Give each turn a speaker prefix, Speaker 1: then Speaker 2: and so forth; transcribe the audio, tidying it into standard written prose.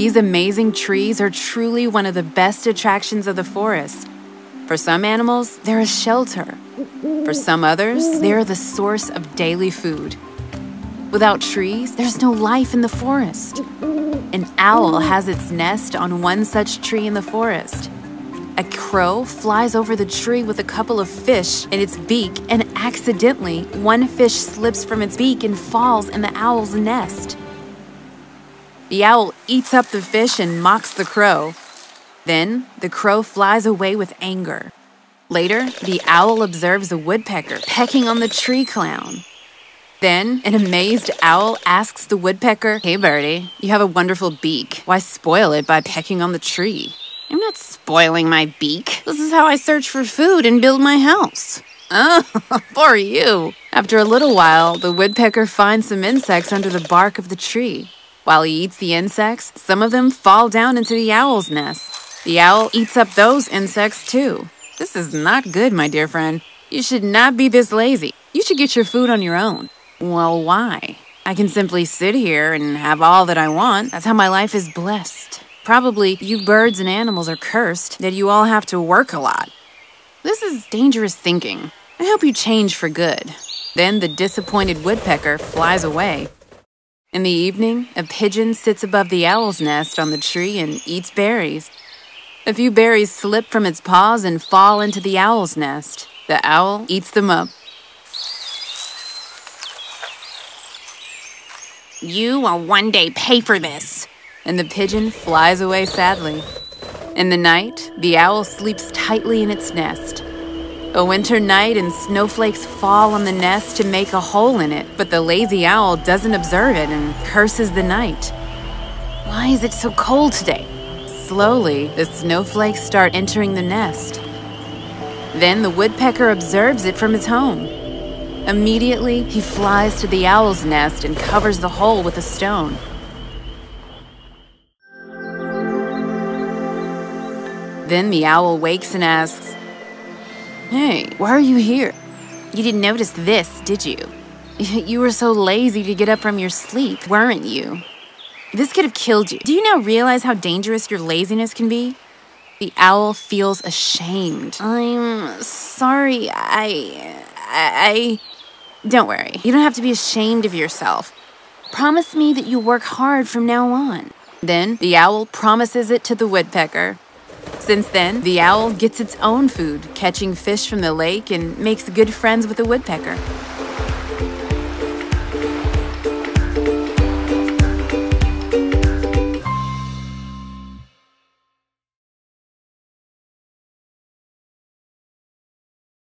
Speaker 1: These amazing trees are truly one of the best attractions of the forest. For some animals, they're a shelter. For some others, they're the source of daily food. Without trees, there's no life in the forest. An owl has its nest on one such tree in the forest. A crow flies over the tree with a couple of fish in its beak, and accidentally, one fish slips from its beak and falls in the owl's nest. The owl eats up the fish and mocks the crow. Then, the crow flies away with anger. Later, the owl observes a woodpecker pecking on the tree clown. Then, an amazed owl asks the woodpecker, "Hey birdie, you have a wonderful beak. Why spoil it by pecking on the tree?" "I'm not spoiling my beak. This is how I search for food and build my house." "Oh, for you." After a little while, the woodpecker finds some insects under the bark of the tree. While he eats the insects, some of them fall down into the owl's nest. The owl eats up those insects too. This is not good, my dear friend. You should not be this lazy. You should get your food on your own. Well, why? I can simply sit here and have all that I want. That's how my life is blessed. Probably you birds and animals are cursed that you all have to work a lot. This is dangerous thinking. I hope you change for good. Then the disappointed woodpecker flies away. In the evening, a pigeon sits above the owl's nest on the tree and eats berries. A few berries slip from its paws and fall into the owl's nest. The owl eats them up. "You will one day pay for this." And the pigeon flies away sadly. In the night, the owl sleeps tightly in its nest. A winter night and snowflakes fall on the nest to make a hole in it, but the lazy owl doesn't observe it and curses the night. "Why is it so cold today?" Slowly, the snowflakes start entering the nest. Then the woodpecker observes it from his home. Immediately, he flies to the owl's nest and covers the hole with a stone. Then the owl wakes and asks, "Hey, why are you here? You didn't notice this, did you? You were so lazy to get up from your sleep, weren't you? This could have killed you. Do you now realize how dangerous your laziness can be?" The owl feels ashamed. "I'm sorry, Don't worry, you don't have to be ashamed of yourself. Promise me that you'll work hard from now on." Then the owl promises it to the woodpecker. Since then, the owl gets its own food, catching fish from the lake and makes good friends with the woodpecker.